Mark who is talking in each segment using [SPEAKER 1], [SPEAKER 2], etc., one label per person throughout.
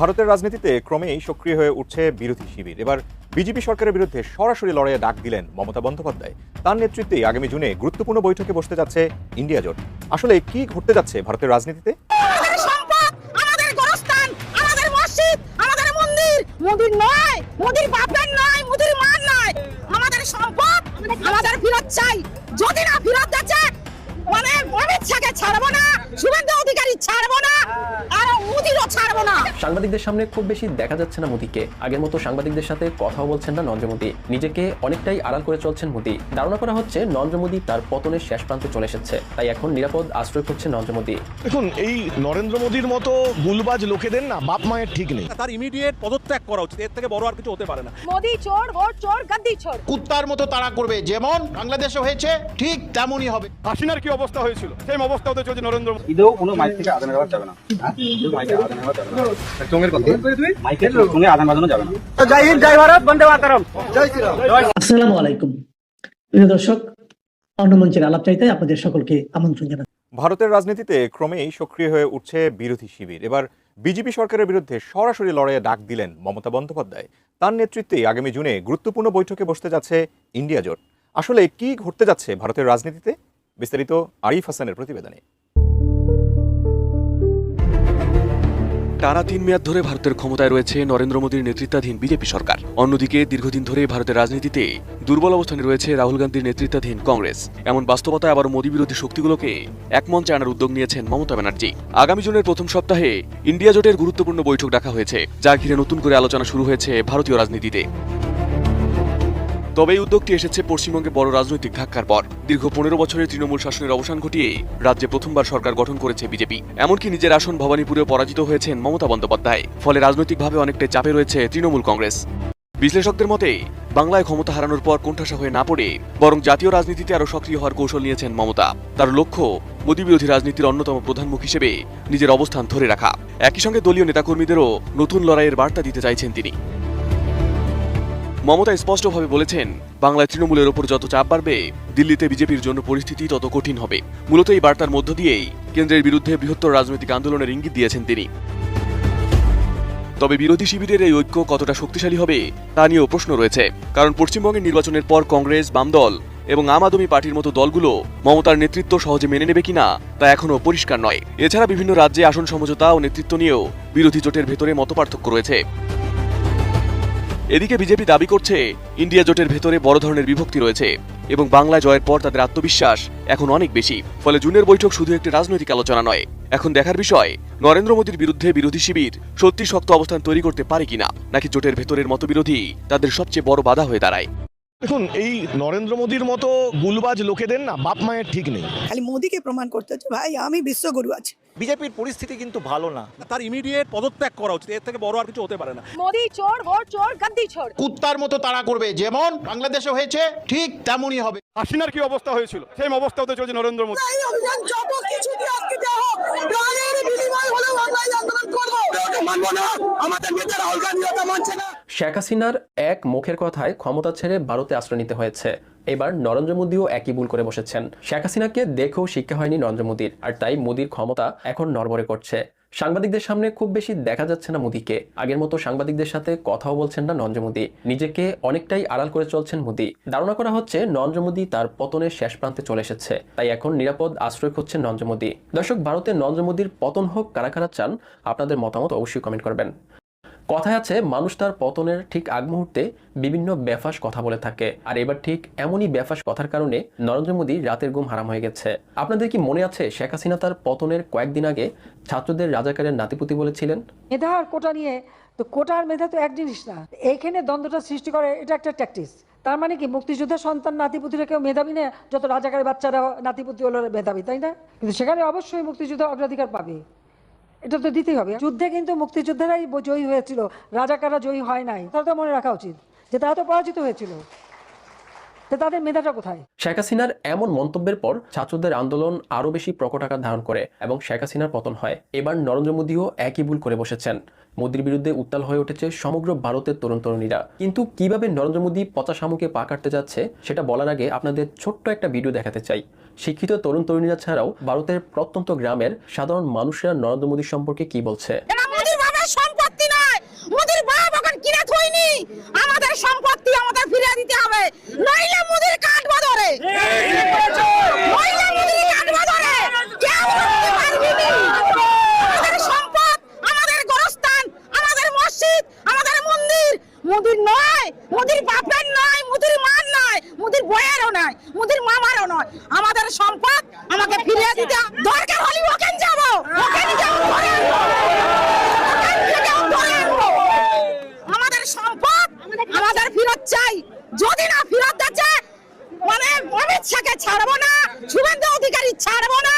[SPEAKER 1] ভারতের রাজনীতিতে ক্রমেই সক্রিয় হয়ে উঠছে বিরোধী শিবির। এবার বিজেপি সরকারের বিরুদ্ধে সরাসরি লড়াইয়ে ডাক দিলেন মমতা বন্দ্যোপাধ্যায়। তার নেতৃত্বেই আগামী জুনে গুরুত্বপূর্ণ বৈঠকে বসতে যাচ্ছে ইন্ডিয়া জোট। আসলে কি ঘটতে যাচ্ছে ভারতের রাজনীতিতে?
[SPEAKER 2] মোদির নয়, মোদির বাপের নয়, মোদির মান নয়, আমাদের সম্পদ আমাদের ফেরত চাই। যদি না ফেরত দিচ্ছে মানে অমিত শাহকে ছাড়বো না, শুভেন্দু অধিকারী ছাড়বো না, আর মোদিরও ছাড়বো না।
[SPEAKER 3] সাংবাদিকদের সামনে খুব বেশি দেখা যাচ্ছে না মোদিকে। আগের মতো সাংবাদিকদের সাথে কথাও বলছেন না নরেন্দ্র মোদি। নিজেকে অনেকটাই আড়াল করে চলছেন মোদি। ধারণা করা হচ্ছে নরেন্দ্র মোদি তার পতনের শেষ প্রান্তে চলে এসেছে, তাই এখন নিরাপদ আশ্রয় করছে নরেন্দ্র মোদি।
[SPEAKER 4] দেখুন, এই নরেন্দ্র মোদির মতো গুলবাজ লোকেদের না বাপ মায়ের ঠিক নেই।
[SPEAKER 5] তার ইমিডিয়েট পদত্যাগ করা উচিত, এর থেকে বড় আর কিছু হতে পারে না।
[SPEAKER 2] মোদি চোর, ভোট চোর, গাদ্দি চোর।
[SPEAKER 6] কুত্তার মতো তাড়া করবে, যেমন বাংলাদেশে হয়েছে ঠিক তেমনই হবে।
[SPEAKER 5] হাসিনার কি অবস্থা হয়েছিল সেম অবস্থা হতে চলছে নরেন্দ্র মোদি।
[SPEAKER 7] ঈদেও কোনো মাইক থেকে আদান নেওয়া যাবে না। মাইকে আদান নেওয়া যাবে না। চোঙের কথা মাইকে সঙ্গে আদান বাজানো যাবে না।
[SPEAKER 5] জয় হিন্দ, জয় ভারত, বন্দে মাতরম, জয় শ্রীরাম।
[SPEAKER 8] আসসালামু আলাইকুম প্রিয় দর্শক, অন্য মঞ্চের আলাপ চাইতে আপনাদের সকলকে আমন্ত্রণ জানাই।
[SPEAKER 1] ভারতের রাজনীতিতে ক্রমেই সক্রিয় হয়ে উঠছে বিরোধী শিবির। এবার বিজেপি সরকারের বিরুদ্ধে সরাসরি লড়াইয়ে ডাক দিলেন মমতা বন্দ্যোপাধ্যায়। তার নেতৃত্বেই আগামী জুনে গুরুত্বপূর্ণ বৈঠকে বসতে যাচ্ছে ইন্ডিয়া জোট। আসলে কি ঘটতে যাচ্ছে ভারতের রাজনীতিতে? বিস্তারিত আরিফ হাসানের প্রতিবেদনে।
[SPEAKER 9] টানা 3 মেয়াদ ধরে ভারতের ক্ষমতায় রয়েছে নরেন্দ্র মোদীর নেতৃত্বাধীন বিজেপি সরকার। অন্যদিকে দীর্ঘদিন ধরে ভারতের রাজনীতিতে দুর্বল অবস্থানে রয়েছে রাহুল গান্ধীর নেতৃত্বাধীন কংগ্রেস। এমন বাস্তবতায় আবার মোদী বিরোধী শক্তিগুলোকে একমঞ্চে আনার উদ্যোগ নিয়েছেন মমতা ব্যানার্জি। আগামী জুনের প্রথম সপ্তাহে ইন্ডিয়া জোটের গুরুত্বপূর্ণ বৈঠক ডাকা হয়েছে, যা ঘিরে নতুন করে আলোচনা শুরু হয়েছে ভারতীয় রাজনীতিতে। তবে এই উদ্যোগটি এসেছে পশ্চিমবঙ্গে বড় রাজনৈতিক ধাক্কার পর। দীর্ঘ 15 বছরের তৃণমূল শাসনের অবসান ঘটিয়ে রাজ্যে প্রথমবার সরকার গঠন করেছে বিজেপি। এমনকি নিজের আসন ভবানীপুরেও পরাজিত হয়েছেন মমতা বন্দ্যোপাধ্যায়। ফলে রাজনৈতিকভাবে অনেকটাই চাপে রয়েছে তৃণমূল কংগ্রেস। বিশ্লেষকদের মতে বাংলায় ক্ষমতা হারানোর পর কোণঠাসা হয়ে না পড়ে বরং জাতীয় রাজনীতিতে আরও সক্রিয় হওয়ার কৌশল নিয়েছেন মমতা। তার লক্ষ্য মোদী বিরোধী রাজনীতির অন্যতম প্রধান মুখ হিসেবে নিজের অবস্থান ধরে রাখা। একই সঙ্গে দলীয় নেতাকর্মীদেরও নতুন লড়াইয়ের বার্তা দিতে চাইছেন তিনি। মমতা স্পষ্টভাবে বলেছেন, বাংলায় তৃণমূলের ওপর যত চাপ বাড়বে দিল্লিতে বিজেপির জন্য পরিস্থিতি তত কঠিন হবে। মূলত এই বার্তার মধ্য দিয়েই কেন্দ্রের বিরুদ্ধে বৃহত্তর রাজনৈতিক আন্দোলনের ইঙ্গিত দিয়েছেন তিনি। তবে বিরোধী শিবিরের এই ঐক্য কতটা শক্তিশালী হবে তা নিয়েও প্রশ্ন রয়েছে। কারণ পশ্চিমবঙ্গের নির্বাচনের পর কংগ্রেস, বামদল এবং আম আদমি পার্টির মতো দলগুলো মমতার নেতৃত্ব সহজে মেনে নেবে কিনা তা এখনও পরিষ্কার নয়। এছাড়া বিভিন্ন রাজ্যে আসন সমঝোতা ও নেতৃত্ব নিয়েও বিরোধী জোটের ভেতরে মতপার্থক্য রয়েছে। এদিকে বিজেপি দাবি করছে ইন্ডিয়া জোটের ভেতরে বড় ধরনের বিভক্তি রয়েছে এবং বাংলায় জয়ের পর তাদের আত্মবিশ্বাস এখন অনেক বেশি। ফলে জুনের বৈঠক শুধু একটি রাজনৈতিক আলোচনা নয়, এখন দেখার বিষয় নরেন্দ্র মোদীর বিরুদ্ধে বিরোধী শিবির সত্যি শক্ত অবস্থান তৈরি করতে পারে কিনা, নাকি জোটের ভেতরের মতবিরোধী তাদের সবচেয়ে বড় বাধা হয়ে দাঁড়ায়।
[SPEAKER 4] দেখুন, এই নরেন্দ্র মোদির মতো গুলবাজ লোকেদের না বাপ মায়ের ঠিক নেই।
[SPEAKER 2] খালি মোদিকে প্রমাণ করতে হচ্ছে ভাই আমি বিশ্বগুরু আছি।
[SPEAKER 5] বিজেপির পরিস্থিতি কিন্তু ভালো না, তার ইমিডিয়েট পদত্যাগ করা উচিত, এর থেকে বড় আর কিছু হতে পারে না।
[SPEAKER 2] মোদি চোর, ভোট চোর, গাদ্দি চোর।
[SPEAKER 6] কুত্তার মতো তাড়া করবে, যেমন বাংলাদেশে হয়েছে ঠিক তেমনই হবে।
[SPEAKER 5] হাসিনার কি অবস্থা হয়েছিল সেম অবস্থা হতে চলছে নরেন্দ্র মোদি।
[SPEAKER 2] এই অভিযান যত কিছু দিয়ে আজকে দেওয়া হোক, প্রাণের বিনিময় হলেও আমরা এই আন্দোলন করবো। ওটা মানবো না, আমাদের নেতা রাহুল গান্ধী ওটা মানছে না।
[SPEAKER 3] শেখ হাসিনার এক মুখের কথায় ক্ষমতা ছেড়ে ভারতে আশ্রয় নিতে হয়েছে। এবার নরেন্দ্র মোদিও একই ভুল করে বসেছেন। শেখ হাসিনাকে দেখেও শিক্ষা হয়নি নরেন্দ্র মোদির, আর তাই মোদির ক্ষমতা এখন নড়বড়ে করছে। সাংবাদিকদের সামনে খুব বেশি দেখা যাচ্ছে না মোদিকে। আগের মতো সাংবাদিকদের সাথে কথাও বলছেন না নরেন্দ্র মোদি। নিজেকে অনেকটাই আড়াল করে চলছেন মোদি। ধারণা করা হচ্ছে নরেন্দ্র মোদি তার পতনের শেষ প্রান্তে চলে এসেছে, তাই এখন নিরাপদ আশ্রয় খুঁজছেন নরেন্দ্র মোদি। দর্শক, ভারতে নরেন্দ্র মোদির পতন হোক, কারা কারা চান আপনাদের মতামত অবশ্যই কমেন্ট করবেন। কথায় আছে, মানুষ তার পতনের ঠিক আগ মুহূর্তে বিভিন্ন বেফাস কথা বলে থাকে, আর এবার ঠিক এমনই বেফাস কথার কারণে নরেন্দ্র মোদি রাতের ঘুম হারাম হয়ে গেছে। আপনাদের কি মনে আছে শেখ হাসিনা তার পতনের কয়েকদিন আগে ছাত্রদের রাজাকারের নাতিপুতি বলেছিলেন?
[SPEAKER 10] মেধা আর কোটা নিয়ে, তো কোটা আর মেধা তো এক জিনিস না। এইখানে দ্বন্দ্বটা সৃষ্টি করে, এটা একটা ট্যাকটিস। তার মানে কি মুক্তিযুদ্ধের সন্তান নাতিপুতিরা কেউ মেধাবী না, যত রাজাকারের বাচ্চারা নাতিপুতি হলো মেধাবী, তাই না? কিন্তু সেখানে অবশ্যই মুক্তিযুদ্ধ অগ্রাধিকার পাবে, এটা তো দিতেই হবে। যুদ্ধে কিন্তু মুক্তিযোদ্ধারাই জয়ী হয়েছিল, রাজাকাররা জয়ী হয় নাই। তারা তো মনে রাখা উচিত যে তারা তো পরাজিত হয়েছিল, তাদের মেধাটা কোথায়?
[SPEAKER 3] শেখ হাসিনার এমন মন্তব্যের পর ছাত্রদের আন্দোলন আরো বেশি প্রকট আকার ধারণ করে এবং শেখ হাসিনার পতন হয়। এবার নরেন্দ্র মোদিও একই ভুল করে বসেছেন। মোদির বিরুদ্ধে উত্তাল হয়ে উঠেছে সমগ্র ভারতের তরুণ তরুণীরা। কিন্তু কিভাবে নরেন্দ্র মোদি পচা শামুকে পা কাটতে যাচ্ছে সেটা বলার আগে আপনাদের ছোট্ট একটা ভিডিও দেখাতে চাই। শিক্ষিত তরুণ তরুণীরা ছাড়াও ভারতের প্রত্যন্ত গ্রামের সাধারণ মানুষরা নরেন্দ্র মোদি সম্পর্কে কি বলছে।
[SPEAKER 2] মোদির বাবার সম্পত্তি না, মোদির বাপের নয়, মোদির মার নয়, মোদির বইয়েরও নয়, মোদির মামারও নয়। আমাদের সম্পদ আমাকে ফিরিয়ে দিতে দরকার হলে ওখানে যাবো, ওখানে যাবো, ধরে আনবো। ওখান থেকেও ধরে আনবো। আমাদের সম্পদ আমাদের ফেরত চাই। যদি না ফেরত দিচ্ছে মানে অমিত শাহকে ছাড়বো না, শুভেন্দু অধিকারী ছাড়বো না,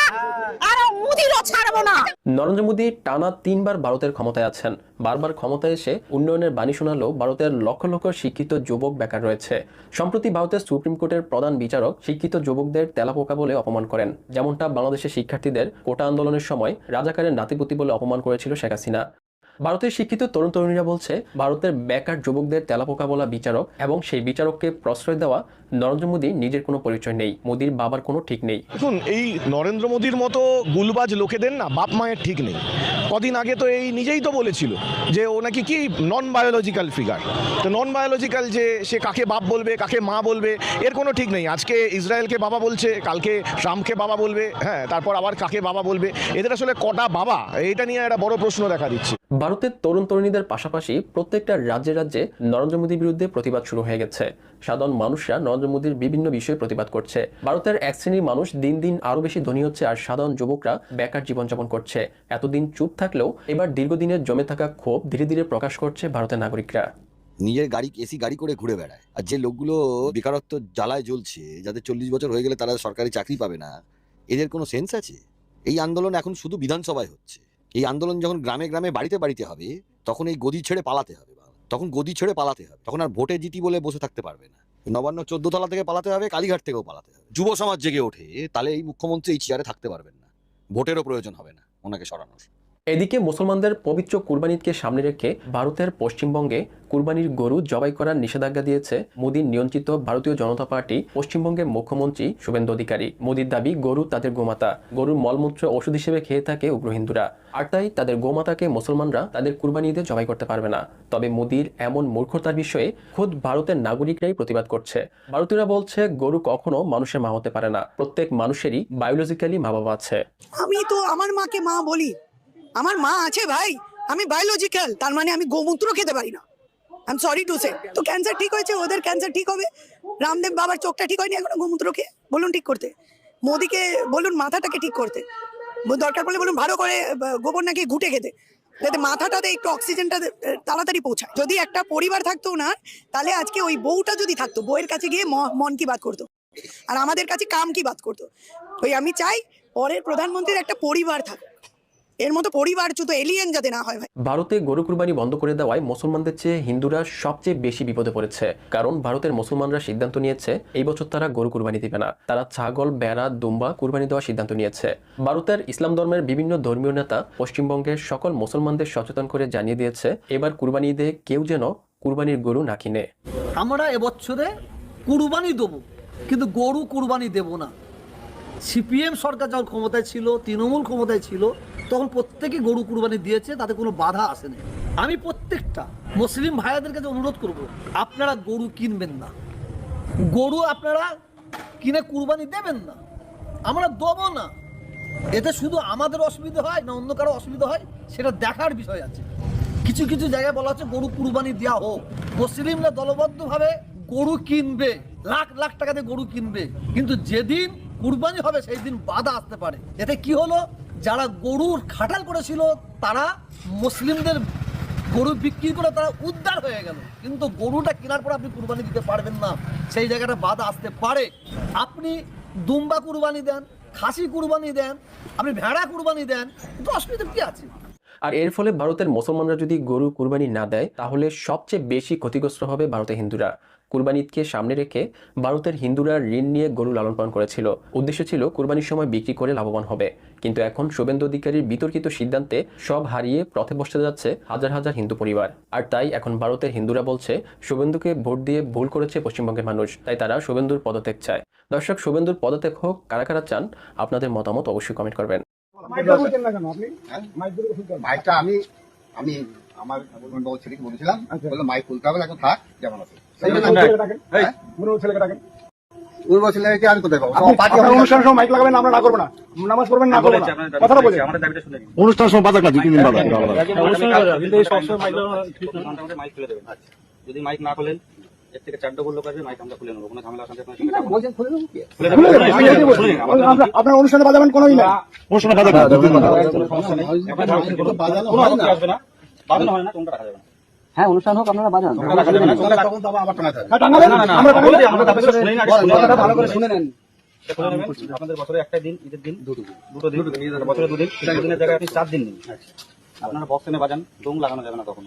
[SPEAKER 2] আর মোদিরও ছাড়বো না।
[SPEAKER 3] নরেন্দ্র মোদী টানা 3 বার ভারতের ক্ষমতায় আছেন। বারবার ক্ষমতায় এসে উন্নয়নের বাণী শোনালেও ভারতের লক্ষ লক্ষ শিক্ষিত যুবক বেকার রয়েছে। সম্প্রতি ভারতের সুপ্রিম কোর্টের প্রধান বিচারক শিক্ষিত যুবকদের তেলাপোকা বলে অপমান করেন, যেমনটা বাংলাদেশের শিক্ষার্থীদের কোটা আন্দোলনের সময় রাজাকারের নাতিপুতি বলে অপমান করেছিল শেখ হাসিনা। ভারতের শিক্ষিত তরুণ তরুণীরা বলছে ভারতের বেকার যুবকদের তেলাপোকা বলা বিচারক এবং সেই বিচারককে প্রশ্রয় দেওয়া নরেন্দ্র মোদী নিজের কোনো পরিচয় নেই, মোদীর বাবার কোনো ঠিক নেই।
[SPEAKER 4] দেখুন, এই নরেন্দ্র মোদীর মতো গুলবাজ লোকেদের না বাপ মায়ের ঠিক নেই। কদিন আগে তো এই নিজেই তো বলেছিল যে ও নাকি কি নন বায়োলজিক্যাল ফিগার। তো নন বায়োলজিক্যাল যে সে কাকে বাপ বলবে কাকে মা বলবে এর কোনো ঠিক নেই। আজকে ইসরায়েলকে বাবা বলছে, কালকে ট্রাম্পকে বাবা বলবে, হ্যাঁ, তারপর আবার কাকে বাবা বলবে। এদের আসলে কটা বাবা, এটা নিয়ে একটা বড় প্রশ্ন দেখা দিচ্ছে।
[SPEAKER 3] ভারতের তরুণ তরুণীদের পাশাপাশি প্রত্যেকটা রাজ্যে রাজ্যে নরেন্দ্র মোদীর বিরুদ্ধে প্রতিবাদ শুরু হয়ে গেছে। সাধারণ মানুষরা নরেন্দ্র মোদীর বিভিন্ন বিষয়ে প্রতিবাদ করছে। ভারতের এক শ্রেণীর মানুষ দিন দিন আরো বেশি ধনী হচ্ছে, আর সাধারণ যুবকরা বেকার জীবনযাপন করছে। এতদিন চুপ থাকলেও এবার দীর্ঘদিনের জমে থাকা ক্ষোভ ধীরে ধীরে প্রকাশ করছে ভারতের নাগরিকরা।
[SPEAKER 11] নিজের গাড়ি এসি গাড়ি করে ঘুরে বেড়ায়, আর যে লোকগুলো বেকারত্ব জ্বালায় জ্বলছে, যাদের 40 বছর হয়ে গেলে তারা সরকারি চাকরি পাবে না, এদের কোনো সেন্স আছে? এই আন্দোলন এখন শুধু বিধানসভায় হচ্ছে। এই আন্দোলন যখন গ্রামে গ্রামে বাড়িতে বাড়িতে হবে, তখন এই গদি ছেড়ে পালাতে হবে। তখন আর ভোটে জিতি বলে বসে থাকতে পারবে না। নবান্ন 14 তলা থেকে পালাতে হবে, কালীঘাট থেকেও পালাতে হবে। যুব সমাজ জেগে ওঠে, তাহলে এই মুখ্যমন্ত্রী এই চেয়ারে থাকতে পারবেন না, ভোটেরও প্রয়োজন হবে না ওনাকে সরানোর।
[SPEAKER 3] এদিকে মুসলমানদের পবিত্র কুরবান ঈদকে সামনে রেখে ভারতের পশ্চিমবঙ্গে কুরবানির গরু জবাই করার নিষেধাজ্ঞা দিয়েছে মোদীর নিয়ন্ত্রিত ভারতীয় জনতা পার্টি পশ্চিমবঙ্গের মুখ্যমন্ত্রী শুভেন্দু অধিকারী। মোদীর দাবি গরু তাদের গোমাতা, গরুর মলমূত্র ওষুধ হিসেবে খেয়ে থাকে উগ্র হিন্দুরা, আর তাই তাদের গোমাতাকে মুসলমানরা তাদের কুরবানি ঈদে জবাই করতে পারবে না। তবে মোদীর এমন মূর্খতার বিষয়ে খোদ ভারতের নাগরিকরাই প্রতিবাদ করছে। ভারতীয়রা বলছে গরু কখনো মানুষের মা হতে পারে না, প্রত্যেক মানুষেরই বায়োলজিক্যালি মা বাবা আছে।
[SPEAKER 2] আমি তো আমার মাকে মা বলি, আমার মা আছে ভাই, আমি বায়োলজিক্যাল, তার মানে আমি গোমূত্র খেতে পারি না। I am sorry to say. তো ক্যান্সার ঠিক হয়েছে, ওদের ক্যান্সার ঠিক হবে। রামদেব বাবার চোখটা ঠিক হয়নি এখনো গোমূত্রকে বলুন ঠিক করতে, মোদিকে বলুন মাথাটাকে ঠিক করতে, দরকার পড়লে বলুন ভালো করে গোবর নাকি ঘুটে খেতে, যাতে মাথাটাতে একটু অক্সিজেনটা তাড়াতাড়ি পৌঁছায়। যদি একটা পরিবার থাকতো না, তাহলে আজকে ওই বউটা যদি থাকতো, বউয়ের কাছে গিয়ে মন কি বাত করতো, আর আমাদের কাছে কাম কি বাত করতো। ওই আমি চাই পরের প্রধানমন্ত্রীর একটা পরিবার থাকে, এর মতো পরিবার শুধু এলিয়েন যাতে না হয়।
[SPEAKER 3] ভারতে গরু কুরবানি বন্ধ করে দেওয়ায় মুসলমানদের চেয়ে হিন্দুরা সবচেয়ে বেশি বিপদে পড়েছে। কারণ ভারতের মুসলমানরা সিদ্ধান্ত নিয়েছে এই বছর তারা গরু কুরবানি দিবে না, তারা ছাগল, বেড়া, দুম্বা কুরবানি দেওয়ার সিদ্ধান্ত নিয়েছে। ভারতের ইসলাম ধর্মের বিভিন্ন ধর্মীয় নেতা পশ্চিমবঙ্গের সকল মুসলমানদের সচেতন করে জানিয়ে দিয়েছে এবার কুরবানি ঈদে কেউ যেন কুরবানির গরু না কিনে।
[SPEAKER 10] আমরা এবছরে কুরবানি দেবো, কিন্তু গরু কুরবানি দেব না। সিপিএম সরকার যখন ক্ষমতায় ছিল, তৃণমূল ক্ষমতায় ছিল, তখন প্রত্যেকে গরু কুরবানি দিয়েছে, তাতে কোনো বাধা আসেনি। আমি প্রত্যেকটা মুসলিম ভাইয়াদের কাছে অনুরোধ করব, আপনারা গরু কিনবেন না, গরু আপনারা কিনে কুরবানি দেবেন না, আমরা দেবো না। এতে শুধু আমাদের অসুবিধা হয় না অন্য কারো অসুবিধা হয়, সেটা দেখার বিষয় আছে। কিছু কিছু জায়গায় বলা হচ্ছে গরু কুরবানি দেওয়া হোক, মুসলিমরা দলবদ্ধভাবে গরু কিনবে, লাখ লাখ টাকা দিয়ে গরু কিনবে, কিন্তু যেদিন কুরবানি হবে সেই দিন বাধা আসতে পারে। এতে কি হলো, যারা গরুর খাটাল করেছিল তারা মুসলিমদের গরু বিক্রি করে তারা উদ্ধার হয়ে গেল, কিন্তু গরুটা কেনার পর আপনি কুরবানি দিতে পারবেন না, সেই জায়গাটা বাধা আসতে পারে। আপনি দুম্বা কুরবানি দেন, খাসি কুরবানি দেন, আপনি ভেড়া কুরবানি দেন, কিন্তু অসুবিধা কি আছে?
[SPEAKER 3] আর এর ফলে ভারতের মুসলমানরা যদি গরু কুরবানি না দেয়, তাহলে সবচেয়ে বেশি ক্ষতিগ্রস্ত হবে ভারতের হিন্দুরা। কুরবানি ঈদকে সামনে রেখে ভারতের হিন্দুরা ঋণ নিয়ে গরু লালন পালন করেছিল, উদ্দেশ্য ছিল কুরবানির সময় বিক্রি করে লাভবান হবে। কিন্তু এখন শুভেন্দু অধিকারীর বিতর্কিত সিদ্ধান্তে সব হারিয়ে পথে বসতে যাচ্ছে হাজার হাজার হিন্দু পরিবার। আর তাই এখন ভারতের হিন্দুরা বলছে শুভেন্দুকে ভোট দিয়ে ভুল করেছে পশ্চিমবঙ্গের মানুষ, তাই তারা শুভেন্দুর পদত্যাগ চায়। দর্শক, শুভেন্দুর পদত্যাগ হোক, কারা কারা চান আপনাদের মতামত অবশ্যই কমেন্ট করবেন।
[SPEAKER 11] আমি আমার ছেলেকে বলেছিলাম, মাইক খুলতে হবে, এখন থাক যেমন আছে।
[SPEAKER 4] অনুষ্ঠান সময় মাইক লাগাবেন, আমরা না করবো না, নামাজ পড়বেন না করবো না, কথাটা বলি অনুষ্ঠান সময় বাধা কাজ
[SPEAKER 7] যদি মাইক না খোলেন এর থেকে 4 ডবল লোক আসবে, মাইক আমরা খুলে নেবো, কোনো ঝামেলা আছে আপনার সঙ্গে?
[SPEAKER 6] আপনার অনুষ্ঠানে বাজাবেন কোনো
[SPEAKER 7] অনুষ্ঠানে বাজাবেন সমস্যা নেই, কোনো আসবে না, বাজানো হয় না, তোমরা রাখা যাবে না।
[SPEAKER 6] হ্যাঁ অনুষ্ঠান হোক আপনারা বাজান
[SPEAKER 7] রাখা যাবে না, তোমরা তখন তবে আবার টানা থাকবে। আমরা তারপরে শুনে নিই, আগে ভালো করে শুনে নেন। আপনাদের বছরে একটা দিন, ঈদের দিন দুটো দিন, বছরে 2 দিন, দিনের জায়গায় আপনি 4 দিন নিন। আপনারা বক্স এনে বাজান, ডোং লাগানো যাবে না তখন।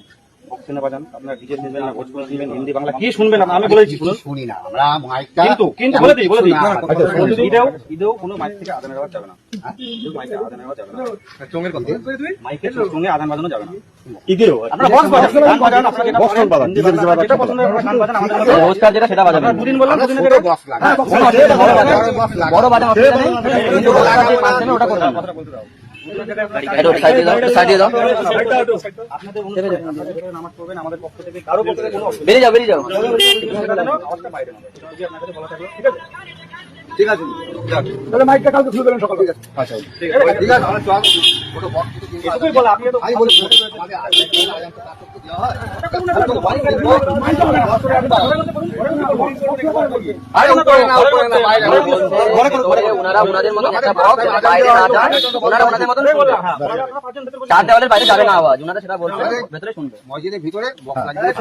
[SPEAKER 7] বক্স এনে বাজান, আপনারা ডিজে শুনবেন না, ভোজপুরি শুনবেন, হিন্দি বাংলা কি শুনবেন আপনারা? আমি বলেছি শুনি না আমরা মাইকটা, কিন্তু বলে দিই ঈদেও কোনো মাইক থেকে আদান নেওয়া যাবে না, মাইকে আদান নেওয়া যাবে না, চোঙের কথা মাইকে চোঙে আদান বাজানো যাবে না। ঈদেও আপনারা বক্স বাজান, গান বাজান, আপনারা যেটা বক্স বাজান, যেটা পছন্দ হয় গান বাজান, আমাদের অবস্থা যেটা সেটা বাজাবেন। দুদিন বললাম, দুদিনে যেটা বক্স লাগে, বড় বাজান অসুবিধা নেই, কিন্তু ওটা করবেন না। আপনাদের নামাজ পড়বেন, আমাদের পক্ষ থেকে কারো পক্ষ থেকে কোনো বেরিয়ে যাও ঠিক আছে, তাহলে মাইকটা কালকে শুরু করেন সকাল থেকে। আচ্ছা ঠিক আছে, এটুকুই বলা, আপনি তো বাইরে যাবে না আওয়াজ, ওনারা সেটা বলছে ভেতরে শুনবে, মসজিদের ভিতরে বক্স লাগিয়ে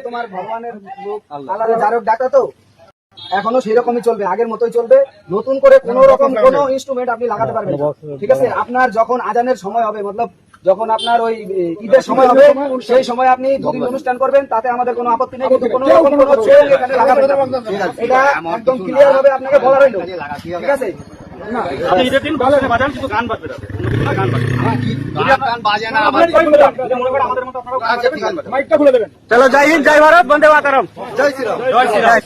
[SPEAKER 7] তোমার ভগবানের ডাকা তো এখনো সেরকমই চলবে, আগের মতোই চলবে, নতুন করে কোন রকম কোন ইনস্ট্রুমেন্ট আপনি লাগাতে পারবেন না, ঠিক আছে? আপনার যখন আজানের সময় হবে, মতলব যখন আপনার ওই ঈদের সময় হবে, সেই সময় আপনি 2 দিন অনুষ্ঠান করবেন, তাতে আমাদের কোনো আপত্তি নেই, কিন্তু কোনো রকম কোনো চোখ এখানে লাগাবেন না, এটা একদম ক্লিয়ার ভাবে আপনাকে বলা হলো, ঠিক আছে? ঈদের দিন বাজান বাজান, কিন্তু গান বাজবে না, গান বাজে না, মাইকটা খুলে দেবেন। চলো, জয় হিন্দ, জয় ভারত, বন্দে মাতরম, জয় শ্রীরাম, জয় শ্রীরাম।